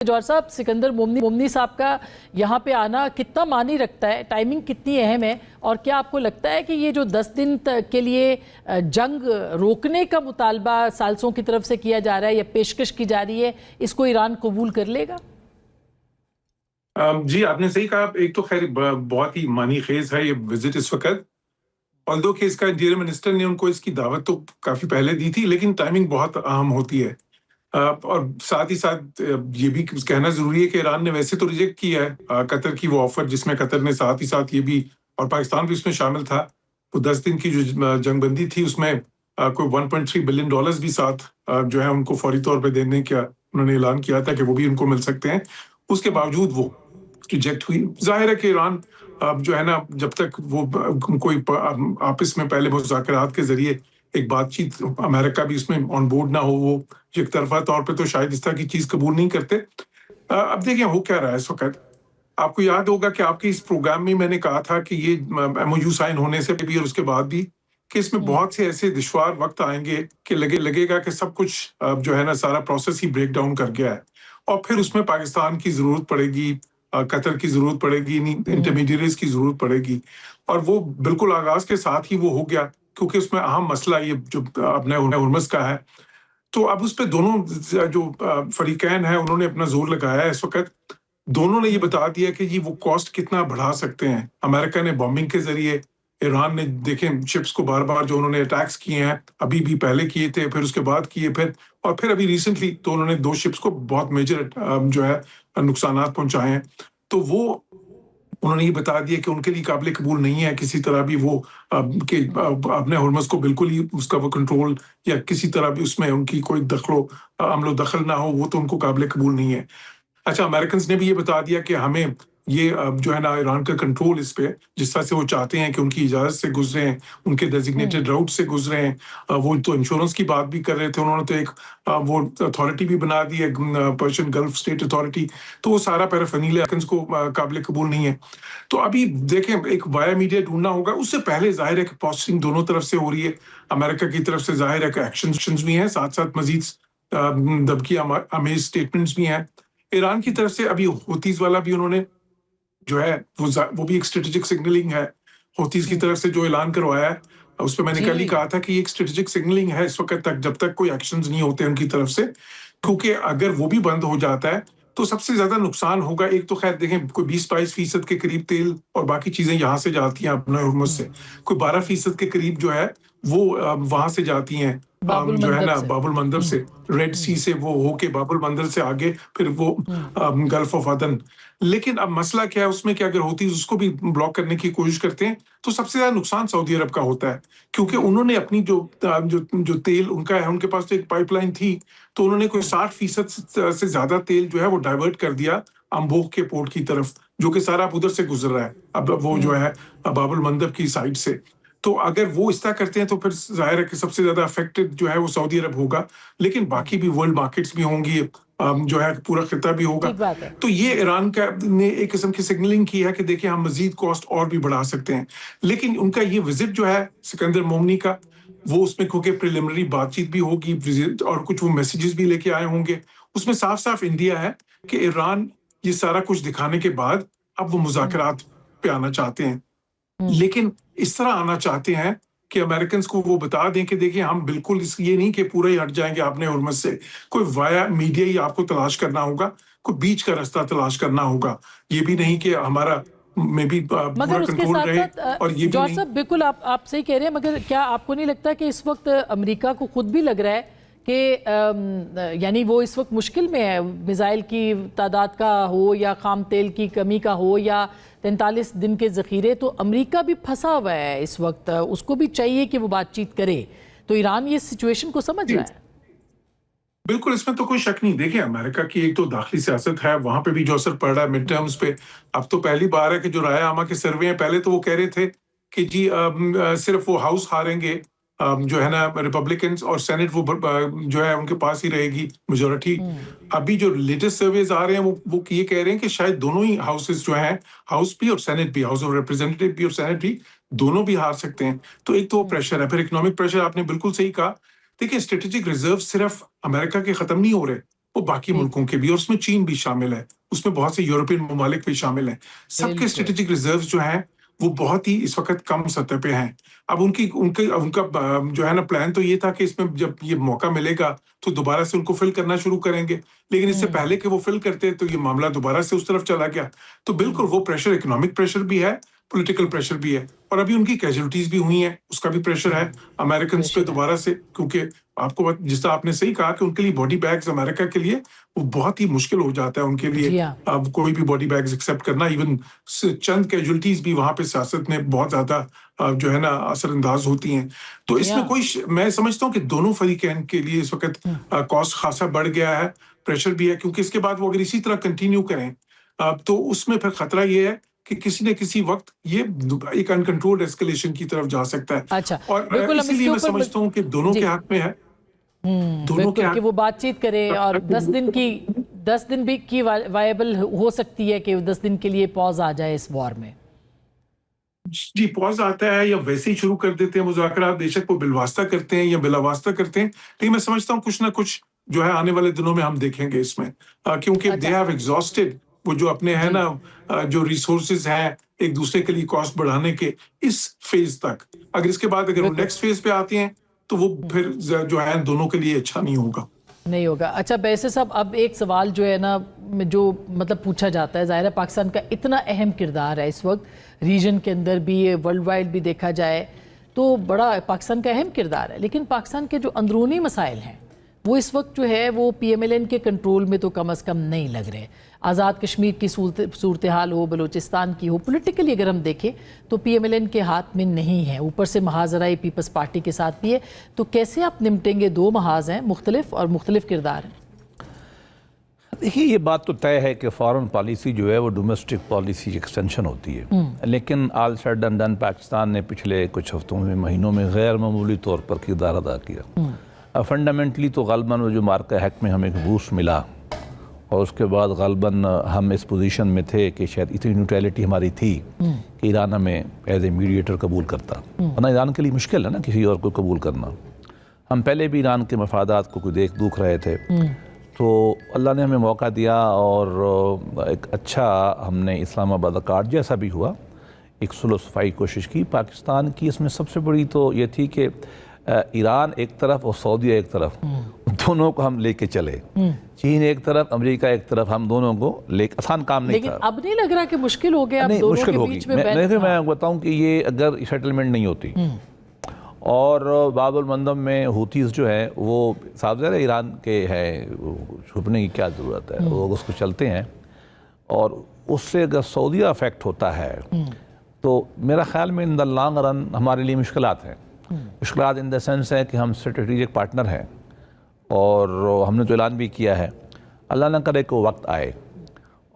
جوہر صاحب، سکندر مومنی صاحب کا یہاں پہ آنا کتنا معنی رکھتا ہے، ٹائمنگ کتنی اہم ہے، اور کیا آپ کو لگتا ہے کہ یہ جو 10 دن کے لیے جنگ روکنے کا مطالبہ ثالثوں کی طرف سے کیا جا رہا ہے یا پیشکش کی جا رہی ہے، اس کو ایران قبول کر لے گا؟ جی آپ نے صحیح کہا. ایک تو خیر بہت ہی معنی خیز ہے یہ وزٹ اس وقت، although کہ اس کا انٹیریئر منسٹر نے ان کو اس کی دعوت تو کافی پہلے دی تھی، لیکن ٹائمنگ بہت اہم ہوتی ہے. اور ساتھ ہی ساتھ یہ بھی کہنا ضروری ہے کہ ایران نے ویسے تو ریجیکٹ کیا ہے قطر کی وہ آفر، جس میں قطر نے ساتھ ہی ساتھ یہ بھی، اور پاکستان بھی اس میں شامل تھا، وہ 10 دن کی جو جنگ بندی تھی اس میں کوئی $1.3 بلین بھی ساتھ جو ہے ان کو فوری طور پہ دینے کا انہوں نے اعلان کیا تھا کہ وہ بھی ان کو مل سکتے ہیں. اس کے باوجود وہ ریجیکٹ ہوئی. ظاہر ہے کہ ایران جو ہے نا، جب تک وہ کوئی آپس میں پہلے مذاکرات کے ذریعے ایک بات چیت، امریکہ بھی اس میں آن بورڈ نہ ہو، وہ ایک طرفہ طور پہ تو شاید اس طرح کی چیز قبول نہیں کرتے. اب دیکھیں ہو کیا رہا ہے اس وقت. آپ کو یاد ہوگا کہ آپ کے اس پروگرام میں نے کہا تھا کہ یہ ایم او یو سائن ہونے سے بھی اور اس کے بعد بھی کہ اس میں بہت سے ایسے دشوار وقت آئیں گے کہ لگے گا کہ سب کچھ جو ہے نا سارا پروسیس ہی بریک ڈاؤن کر گیا ہے، اور پھر اس میں پاکستان کی ضرورت پڑے گی، قطر کی ضرورت پڑے گی، انٹرمیڈیٹریز کی ضرورت پڑے گی. اور وہ بالکل آغاز کے ساتھ ہی وہ ہو گیا، کیونکہ اس میں اہم مسئلہ یہ جو اپنے ہرمز کا ہے. تو اب اس پہ دونوں جو فریقین ہیں انہوں نے اپنا زور لگایا ہے اس وقت. دونوں نے یہ بتا دیا کہ یہ وہ کاسٹ کتنا بڑھا سکتے ہیں. امریکہ نے بامبنگ کے ذریعے، ایران نے دیکھیں شپس کو بار بار جو انہوں نے اٹیکس کیے ہیں، ابھی بھی پہلے کیے تھے، پھر اس کے بعد کیے، پھر ابھی ریسنٹلی تو انہوں نے 2 شپس کو بہت میجر جو ہے نقصانات پہنچائے ہیں. تو وہ انہوں نے یہ بتا دیا کہ ان کے لیے قابل قبول نہیں ہے کسی طرح بھی وہ کہ اپنے ہرمز کو بالکل ہی اس کا وہ کنٹرول یا کسی طرح بھی اس میں ان کی کوئی عمل و دخل نہ ہو، وہ تو ان کو قابل قبول نہیں ہے. اچھا، امریکنز نے بھی یہ بتا دیا کہ ہمیں یہ جو ہے نا ایران کا کنٹرول اس پہ جس طرح سے وہ چاہتے ہیں کہ ان کی اجازت سے گزرے ہیں، ان کے ڈیزگنیٹڈ راؤٹ سے گزرے ہیں. وہ تو انشورنس کی بات بھی کر رہے تھے، انہوں نے تو ایک وہ اتھارٹی بھی بنا دی ہے، پرشین گلف اسٹیٹ اتھارٹی. تو وہ سارا پیرافینیلیا امریکنز کو قابل قبول نہیں ہے. تو ابھی دیکھیں ایک وایا میڈیا ڈھونڈنا ہوگا. اس سے پہلے ظاہر ہے کہ پوسٹنگ دونوں طرف سے ہو رہی ہے. امریکہ کی طرف سے ظاہر ہے کہ ایکشنز بھی ہیں، ساتھ ساتھ مزید دبکی آمیز سٹیٹمنٹس بھی ہیں. ایران کی طرف سے ابھی ہوتیز والا بھی انہوں نے جو ہے وہ بھی ایک اسٹریٹجک سگنلنگ ہے. ہوتیز کی طرف سے جو اعلان کروایا ہے اس پہ میں نے کل ہی کہا تھا کہ یہ ایک اسٹریٹجک سگنلنگ ہے اس وقت تک، جب تک کوئی ایکشنز نہیں ہوتے ان کی طرف سے. کیونکہ اگر وہ بھی بند ہو جاتا ہے تو سب سے زیادہ نقصان ہوگا. ایک تو خیر دیکھیں کوئی 20-22% کے قریب تیل اور باقی چیزیں یہاں سے جاتی ہیں اپنے ہرمز سے، کوئی 12% کے قریب جو ہے وہ وہاں سے جاتی ہیں جو ہے نا باب المندب سے، ریڈ سی سے وہ ہو کے باب المندر سے آگے پھر وہ گلف آف عدن. لیکن اب مسئلہ کیا ہے اس میں کہ اگر ہوتی اس کو بھی بلاک کرنے کی کوشش کرتے ہیں تو سب سے زیادہ نقصان سعودی عرب کا ہوتا ہے، کیونکہ انہوں نے اپنی جو تیل ان کا ہے، ان کے پاس تو ایک پائپ لائن تھی، تو انہوں نے کوئی 60% سے زیادہ تیل جو ہے وہ ڈائیورٹ کر دیا امبوخ کے پورٹ کی طرف، جو کہ سارا ادھر سے گزر رہا ہے اب وہ جو ہے باب المندب کی سائڈ سے. تو اگر وہ اس طرح کرتے ہیں تو پھر ظاہر ہے کہ سب سے زیادہ افیکٹڈ جو ہے وہ سعودی عرب ہوگا، لیکن باقی بھی ورلڈ مارکیٹس بھی ہوں گی، جو ہے پورا خطہ بھی ہوگا. تو یہ ایران کا نے ایک قسم کی سگنلنگ کی ہے کہ دیکھیں ہم مزید کاسٹ اور بھی بڑھا سکتے ہیں. لیکن ان کا یہ وزٹ جو ہے سکندر مومنی کا، وہ اس میں کیونکہ پریلیمنری بات چیت بھی ہوگی اور کچھ وہ میسیجز بھی لے کے آئے ہوں گے، اس میں صاف صاف انڈیا ہے کہ ایران یہ سارا کچھ دکھانے کے بعد اب وہ مذاکرات پہ آنا چاہتے ہیں. لیکن اس طرح آنا چاہتے ہیں کہ امریکنز کو وہ بتا دیں کہ دیکھیں ہم بالکل یہ نہیں کہ پورا ہی ہٹ جائیں گے اپنے ہرمز سے، کوئی وایا میڈیا ہی آپ کو تلاش کرنا ہوگا، کوئی بیچ کا راستہ تلاش کرنا ہوگا. یہ بھی نہیں کہ ہمارا میں بھی مگر اس کے ساتھ ساتھ جوہر صاحب بالکل آپ صحیح کہہ رہے ہیں، مگر کیا آپ کو نہیں لگتا کہ اس وقت امریکہ کو خود بھی لگ رہا ہے کہ یعنی وہ اس وقت مشکل میں ہے، میزائل کی تعداد کا ہو یا خام تیل کی کمی کا ہو یا 43 دن کے ذخیرے، تو امریکہ بھی پھنسا ہوا ہے اس وقت، اس کو بھی چاہیے کہ وہ بات چیت کرے. تو ایران یہ سچویشن کو سمجھ رہا ہے؟ بالکل، اس میں تو کوئی شک نہیں. دیکھیں امریکہ کی ایک تو داخلی سیاست ہے، وہاں پہ بھی جو اثر پڑ رہا ہے مڈ ٹرمز پہ. اب تو پہلی بار ہے کہ جو رائے عامہ کے سروے ہیں، پہلے تو وہ کہہ رہے تھے کہ جی صرف وہ ہاؤس ہاریں گے جو ہے نا ریپبلکنز، اور سینٹ وہ جو ہے ان کے پاس ہی رہے گی میجورٹی. ابھی جو لیٹسٹ سرویز آ رہے ہیں وہ یہ کہہ رہے ہیں کہ شاید دونوں ہی ہاؤسز جو ہیں، ہاؤس بھی اور سینٹ بھی، ہاؤس آف ریپرزینٹیو بھی اور سینٹ بھی، دونوں بھی ہار سکتے ہیں. تو ایک تو وہ پریشر ہے. پھر اکنامک پریشر، آپ نے بالکل صحیح کہا. دیکھیں اسٹریٹجک ریزرو صرف امریکہ کے ختم نہیں ہو رہے، وہ باقی ملکوں کے بھی، اور اس میں چین بھی شامل ہے، اس میں بہت سے یورپین ممالک بھی شامل ہیں. سب کے اسٹریٹجک ریزروز جو ہیں وہ بہت ہی اس وقت کم سطح پہ ہیں. اب ان کا جو ہے نا پلان تو یہ تھا کہ اس میں جب یہ موقع ملے گا تو دوبارہ سے ان کو فل کرنا شروع کریں گے، لیکن اس سے پہلے کہ وہ فل کرتے تو یہ معاملہ دوبارہ سے اس طرف چلا گیا. تو بالکل وہ پریشر، اکنامک پریشر بھی ہے، پولیٹیکل پریشر بھی ہے، اور ابھی ان کی کیجولٹیز بھی ہوئی ہیں، اس کا بھی پریشر ہے امریکنز پہ دوبارہ سے. کیونکہ آپ کو جس طرح آپ نے صحیح کہا کہ ان کے لیے باڈی بیگز امریکہ کے لیے وہ بہت ہی مشکل ہو جاتا ہے ان کے لیے اب کوئی بھی باڈی بیگز ایکسیپٹ کرنا. ایون چند کیجولٹیز بھی وہاں پہ سیاست میں بہت زیادہ جو ہے نا اثر انداز ہوتی ہیں. تو اس میں کوئی میں سمجھتا ہوں کہ دونوں فریقین کے لیے اس وقت کاسٹ خاصا بڑھ گیا ہے، پریشر بھی ہے، کیونکہ اس کے بعد وہ اگر اسی طرح کنٹینیو کریں تو اس میں پھر خطرہ یہ ہے کہ کسی نہ کسی وقت یہ ایک انکنٹرولڈ ایسکیلیشن کی طرف جا سکتا ہے. اچھا، اور اسی لیے میں سمجھتا ہوں کہ دونوں کے حق میں ہے، دونوں کے کہ وہ بات چیت کریں، اور 10 دن بھی کی وائبل ہو سکتی ہے کہ 10 دن کے لیے پاز آ جائے اس وار میں. جی پاز آتا ہے یا ویسے ہی شروع کر دیتے ہیں مذاکرات، بے شک وہ بالواسطہ کرتے ہیں یا بلا واسطہ کرتے ہیں، لیکن میں سمجھتا ہوں کچھ نہ کچھ جو ہے آنے والے دنوں میں ہم دیکھیں گے اس میں، کیونکہ دے ہیو ایگزاسٹڈ وہ جو اپنے ہیں نا جو ریسورسز ہیں ایک دوسرے کے لیے کاسٹ بڑھانے کے اس فیز تک. اگر اس کے بعد اگر وہ نیکسٹ فیز پہ آتی ہیں تو وہ پھر جو ہے دونوں کے لیے اچھا نہیں ہوگا. اچھا بیسر صاحب، اب ایک سوال جو ہے نا جو مطلب پوچھا جاتا ہے، ظاہر ہے پاکستان کا اتنا اہم کردار ہے اس وقت ریجن کے اندر بھی، ورلڈ وائڈ بھی دیکھا جائے تو بڑا پاکستان کا اہم کردار ہے، لیکن پاکستان کے جو اندرونی مسائل ہیں وہ اس وقت جو ہے وہ پی ایم ایل این کے کنٹرول میں تو کم از کم نہیں لگ رہے. آزاد کشمیر کی صورتحال ہو، بلوچستان کی ہو، پولیٹیکلی اگر ہم دیکھیں تو پی ایم ایل این کے ہاتھ میں نہیں ہے، اوپر سے محاذرہ پیپلز پارٹی کے ساتھ بھی ہے. تو کیسے آپ نمٹیں گے؟ دو محاذ ہیں مختلف اور مختلف کردار ہیں. دیکھیے یہ بات تو طے ہے کہ فارن پالیسی جو ہے وہ ڈومیسٹک پالیسی ایکسٹینشن ہوتی ہے، لیکن آل سیڈ اینڈ ڈن پاکستان نے پچھلے کچھ ہفتوں میں، مہینوں میں غیر معمولی طور پر کردار ادا کیا. فنڈامنٹلی تو غالباً وہ جو مارکہ حق میں ہمیں ایک بوسٹ ملا، اور اس کے بعد غالباً ہم اس پوزیشن میں تھے کہ شاید اتنی نیوٹرلٹی ہماری تھی کہ ایران ہمیں ایز اے میڈیٹر قبول کرتا، ورنہ ایران کے لیے مشکل ہے نا کسی اور کو قبول کرنا. ہم پہلے بھی ایران کے مفادات کو کوئی دکھ رہے تھے، تو اللہ نے ہمیں موقع دیا اور ایک اچھا ہم نے اسلام آباد کارڈ جیسا بھی ہوا ایک صلح صفائی کوشش کی. پاکستان کی اس میں سب سے بڑی تو یہ تھی کہ ایران ایک طرف اور سعودیہ ایک طرف، دونوں کو ہم لے کے چلے. چین ایک طرف، امریکہ ایک طرف، ہم دونوں کو لے کے آسان کام نہیں تھا. لیکن اب نہیں لگ رہا کہ مشکل ہو گیا اب دونوں کے بیچ میں بیٹھنا؟ میں بتاؤں کہ یہ اگر سیٹلمنٹ نہیں ہوتی اور باب المندب میں ہوتیز جو ہیں وہ صاحب ظاہر ایران کے ہیں، چھپنے کی کیا ضرورت ہے، وہ اس کو چلتے ہیں، اور اس سے اگر سعودیہ افیکٹ ہوتا ہے تو میرا خیال میں ان دا لانگ رن ہمارے لیے مشکلات ہیں. مشکلات ان دا سینس ہے کہ ہم اسٹریٹجک پارٹنر ہیں، اور ہم نے تو اعلان بھی کیا ہے، اللہ نہ کرے کہ وقت آئے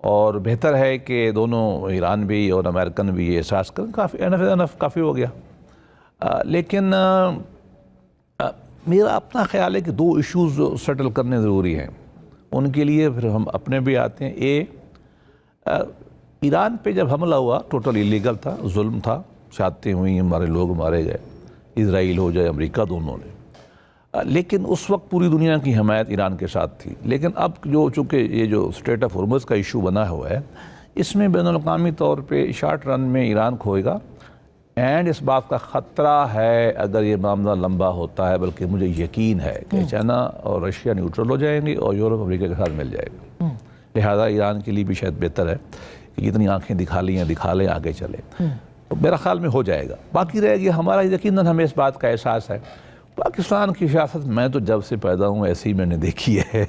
اور بہتر ہے کہ دونوں ایران بھی اور امریکن بھی یہ احساس کریں کافی ہو گیا. لیکن میرا اپنا خیال ہے کہ دو ایشوز سیٹل کرنے ضروری ہیں. ان کے لیے پھر ہم اپنے بھی آتے ہیں. ایران پہ جب حملہ ہوا ٹوٹل ایلیگل تھا، ظلم تھا، شہادتیں ہوئیں، ہمارے لوگ مارے گئے، اسرائیل ہو جائے امریکہ دونوں نے، لیکن اس وقت پوری دنیا کی حمایت ایران کے ساتھ تھی. لیکن اب چونکہ یہ جو اسٹریٹ آف ہرمز کا ایشو بنا ہوا ہے، اس میں بین الاقوامی طور پہ شارٹ رن میں ایران کھوئے گا، اینڈ اس بات کا خطرہ ہے اگر یہ معاملہ لمبا ہوتا ہے، بلکہ مجھے یقین ہے کہ چائنا اور رشیا نیوٹرل ہو جائیں گے اور یورپ امریکہ کے ساتھ مل جائے گا. لہذا ایران کے لیے بھی شاید بہتر ہے کہ جتنی آنکھیں دکھا لیں آگے چلے. تو میرا خیال میں ہو جائے گا. باقی رہے گی ہمارا یقیناً ہمیں اس بات کا احساس ہے. پاکستان کی سیاست میں تو جب سے پیدا ہوں ایسی ہی میں نے دیکھی ہے.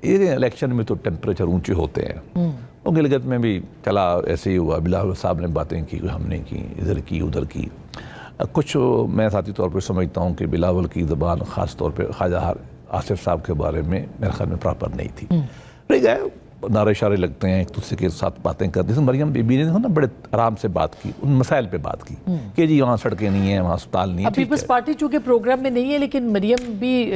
الیکشن میں تو ٹیمپریچر اونچے ہوتے ہیں. وہ گلگت میں بھی چلا ایسے ہی ہوا، بلاول صاحب نے باتیں کی، ہم نے کی، ادھر کی ادھر کی. کچھ میں ذاتی طور پر سمجھتا ہوں کہ بلاول کی زبان خاص طور پہ خواجہ آصف صاحب کے بارے میں میرے خیال میں پراپر نہیں تھی. رہ گئے نعرے اشارے لگتے ہیں، ایک دوسرے کے ساتھ باتیں کرتے ہیں. مریم بی بی نے نا بڑے آرام سے بات کی، ان مسائل پہ بات کی کہ جی وہاں سڑکیں نہیں ہیں، وہاں اسپتال نہیں ہیں. پیپلز پارٹی چونکہ پروگرام میں نہیں ہے، لیکن مریم بھی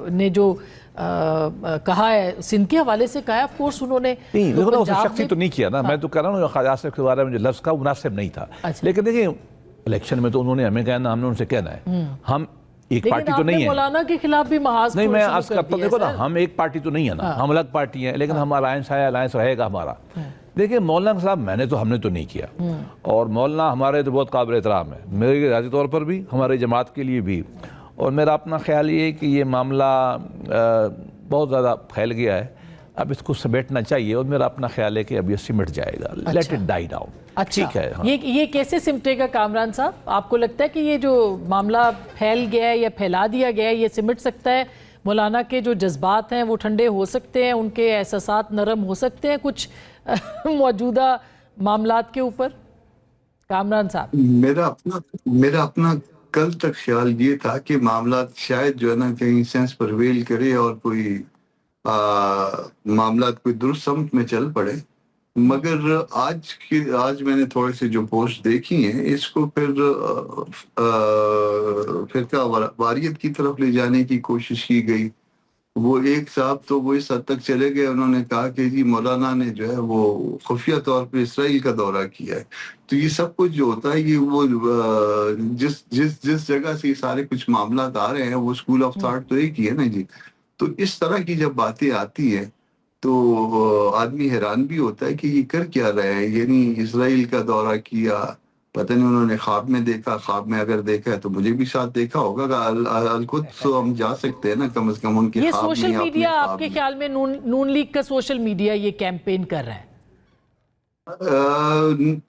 نے جو کہا ہے سندھ کے حوالے سے کہا ہے، آف کورس انہوں نے نہیں شخصی تو نہیں کیا نا. میں تو کہہ رہا ہوں خواجہ آصف کے بارے میں جو لفظ کا مناسب نہیں تھا. لیکن دیکھیں الیکشن میں تو انہوں نے ہمیں کہنا، ہم نے ان سے کہنا ہے. ہم ایک پارٹی تو نہیں ہے. مولانا کے خلاف بھی محاذ نہیں میں عرض کرتا ہوں دیکھو نا ہم ایک پارٹی تو نہیں ہے نا, ہم الگ پارٹی ہیں, لیکن ہمارا الائنس رہے گا ہمارا. دیکھیں مولانا صاحب ہم نے تو نہیں کیا, اور مولانا ہمارے تو بہت قابل احترام ہے, میرے ذاتی طور پر بھی, ہمارے جماعت کے لیے بھی. اور میرا اپنا خیال یہ ہے کہ یہ معاملہ بہت زیادہ پھیل گیا ہے, اب اس کو سمیٹنا چاہیے, اور میرا اپنا خیال ہے کہ اب یہ سمٹ جائے گا. Let it die down. ٹھیک ہے. یہ کیسے سمٹے گا کامران صاحب؟ آپ کو لگتا ہے کہ یہ جو معاملہ پھیل گیا ہے یا پھیلا دیا گیا ہے یہ سمٹ سکتا ہے؟ مولانا کے جو جذبات ہیں وہ ٹھنڈے ہو سکتے ہیں, ان کے احساسات نرم ہو سکتے ہیں کچھ موجودہ معاملات کے اوپر؟ کامران صاحب میرا اپنا کل تک خیال یہ تھا کہ معاملات شاید جو ہے نا کہیں سینس پرویل کرے اور کوئی معاملات کوئی درست سمت میں چل پڑے, مگر آج میں نے تھوڑے سے جو پوسٹ دیکھی ہیں اس کو پھر فرقہ واریت کی طرف لے جانے کی کوشش کی گئی. وہ ایک صاحب تو وہ اس حد تک چلے گئے, انہوں نے کہا کہ جی مولانا نے جو ہے وہ خفیہ طور پہ اسرائیل کا دورہ کیا ہے. تو یہ سب کچھ جو ہوتا ہے یہ وہ جس جگہ سے یہ سارے کچھ معاملات آ رہے ہیں وہ اسکول آف تھاٹ تو ایک ہی ہے نا جی. تو اس طرح کی جب باتیں آتی ہیں تو آدمی حیران بھی ہوتا ہے کہ یہ کر کیا رہے ہیں. یعنی اسرائیل کا دورہ کیا, پتہ نہیں انہوں نے خواب میں دیکھا, خواب میں اگر دیکھا ہے تو مجھے بھی ساتھ دیکھا ہوگا. القدس تو ہم جا سکتے ہیں نا کم از کم ان کے خواب میں. یہ سوشل میڈیا آپ کے خیال میں نون لیگ کا سوشل میڈیا یہ کیمپین کر رہا ہے؟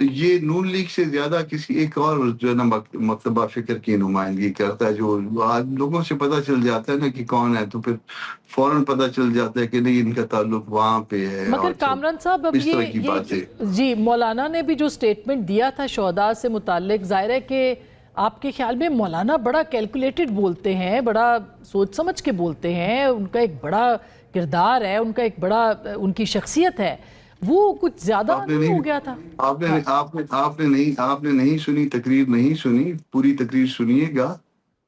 یہ نون لیگ سے زیادہ کسی ایک اور جو ہے نا مکتبہ فکر کی نمائندگی کرتا ہے, جو لوگوں سے پتہ چل جاتا ہے نا کہ کون ہے تو پھر فوراً پتہ چل جاتا ہے کہ نہیں ان کا تعلق وہاں پہ ہے. مگر کامران صاحب اب یہ جی مولانا نے بھی جو سٹیٹمنٹ دیا تھا شہداء سے متعلق, ظاہر ہے کہ آپ کے خیال میں مولانا بڑا کیلکولیٹڈ بولتے ہیں, بڑا سوچ سمجھ کے بولتے ہیں, ان کا ایک بڑا کردار ہے, ان کا ایک بڑا ان کی شخصیت ہے, وہ کچھ زیادہ نہیں ہو گیا تھا؟ آپ نے نہیں سنی, تقریر نہیں سنی, پوری تقریر سنیے گا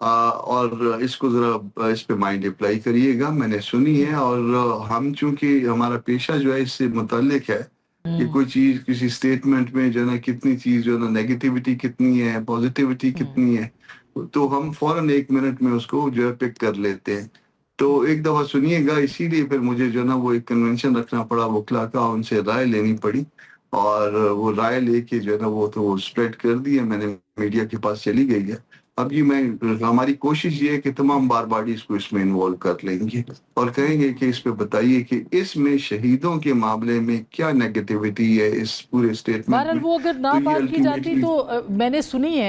اور اس کو ذرا اس پہ مائنڈ اپلائی کریے گا. میں نے سنی ہے, اور ہم چونکہ ہمارا پیشہ جو ہے اس سے متعلق ہے کہ کوئی چیز کسی سٹیٹمنٹ میں جو ہے نا کتنی چیز جو ہے نا نیگیٹیوٹی کتنی ہے, پوزیٹیوٹی کتنی ہے, تو ہم فوراً 1 منٹ میں اس کو جو ہے پک کر لیتے ہیں. تو ایک دفعہ سنیے گا, اسی لیے پھر مجھے جو ہے نا وہ ایک کنونشن رکھنا پڑا وکلا کا, ان سے رائے لینی پڑی, اور وہ رائے لے کے جو ہے نا وہ تو وہ اسپریڈ کر دی ہے, میں نے میڈیا کے پاس چلی گئی ہے. اب یہ ہماری کوشش یہ ہے کہ تمام بار باڈیز کو اس میں انوالو کر لیں گے اور کہیں گے کہ اس پہ بتائیے کہ اس میں شہیدوں کے معاملے میں کیا نیگیٹیوٹی ہے اس پورے اسٹیٹمنٹ بہرحال وہ اگر نہ بات کی جاتی تو میں نے سنی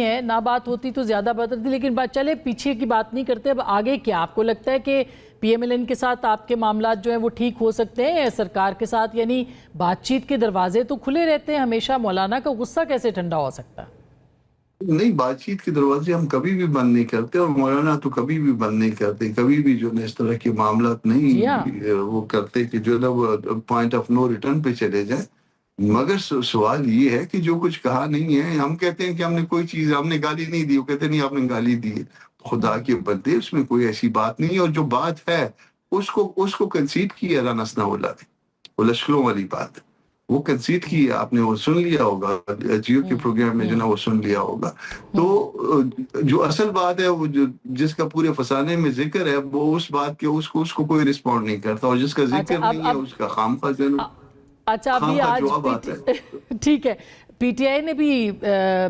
ہے نہ بات ہوتی تو زیادہ بہتر تھی, لیکن بات چلے پیچھے کی بات نہیں کرتے. اب آگے کیا آپ کو لگتا ہے کہ پی ایم ایل این کے ساتھ آپ کے معاملات جو ہیں وہ ٹھیک ہو سکتے ہیں سرکار کے ساتھ؟ یعنی بات چیت کے دروازے تو کھلے رہتے ہیں ہمیشہ, مولانا کا غصہ کیسے ٹھنڈا ہو سکتا ہے؟ نہیں, بات چیت کے دروازے ہم کبھی بھی بند نہیں کرتے, اور مولانا تو کبھی بھی بند نہیں کرتے, کبھی بھی جو ہے اس طرح کے معاملات نہیں وہ کرتے کہ جو ہے وہ پوائنٹ آف نو ریٹرن پہ چلے جائیں. مگر سوال یہ ہے کہ جو کچھ کہا نہیں ہے, ہم کہتے ہیں کہ ہم نے کوئی چیز, ہم نے گالی نہیں دی, وہ کہتے نہیں آپ نے گالی دی. خدا کے بندے, اس میں کوئی ایسی بات نہیں ہے, اور جو بات ہے اس کو کنسیڈ کی ہے رانا ثناءاللہ نے, وہ لشکروں والی بات وہ کنسیڈ کی ہے, آپ نے وہ سن لیا ہوگا جیو کے پروگرام میں جو نا وہ سن لیا ہوگا. تو جو اصل بات ہے وہ جس کا پورے فسانے میں ذکر ہے وہ اس بات کے اس کو کوئی رسپونڈ نہیں کرتا, اور جس کا ذکر نہیں ہے اس کا خام کا جواب آتا ہے. ٹھیک ہے, پی ٹی آئی نے بھی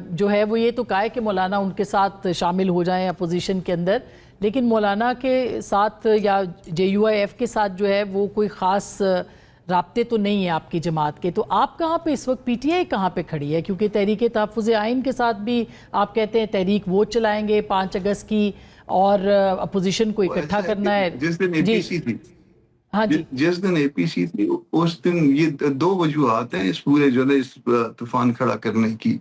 جو ہے وہ یہ تو کہا ہے کہ مولانا ان کے ساتھ شامل ہو جائیں اپوزیشن کے اندر, لیکن مولانا کے ساتھ یا جے یو آئی ایف کے ساتھ جو ہے وہ کوئی خاص رابطے تو نہیں ہیں آپ کی جماعت کے. تو آپ کہاں پہ اس وقت, پی ٹی آئی کہاں پہ کھڑی ہے؟ کیونکہ تحریک تحفظ آئین کے ساتھ بھی آپ کہتے ہیں تحریک ووٹ چلائیں گے 5 اگست کی, اور اپوزیشن کو اکٹھا کرنا ہے. جس دن اے پی سی تھی, جس دن اے پی سی تھی اس دن یہ 2 وجوہات ہیں اس پورے جو ہے اس طوفان کھڑا کرنے کی.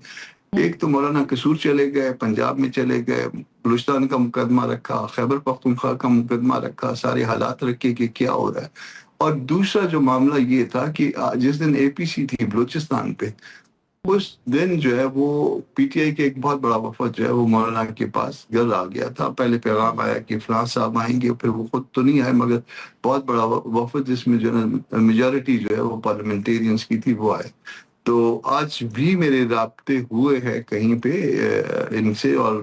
ایک تو مولانا قصور چلے گئے, پنجاب میں چلے گئے, بلوچستان کا مقدمہ رکھا, خیبر پختونخوا کا مقدمہ رکھا, سارے حالات رکھے کہ کیا ہو رہا ہے. اور دوسرا جو معاملہ یہ تھا کہ جس دن اے پی سی تھی بلوچستان پہ, اس دن جو ہے وہ پی ٹی آئی کے ایک بہت بڑا وفد جو ہے وہ مولانا کے پاس گھر آ گیا تھا. پہلے پیغام آیا کہ فلاں صاحب آئیں گے, پھر وہ خود تو نہیں آئے مگر بہت بڑا وفد جس میں جو ہے میجورٹی جو ہے وہ پارلیمنٹیرینز کی تھی وہ آئے. تو آج بھی میرے رابطے ہوئے ہیں کہیں پہ ان سے, اور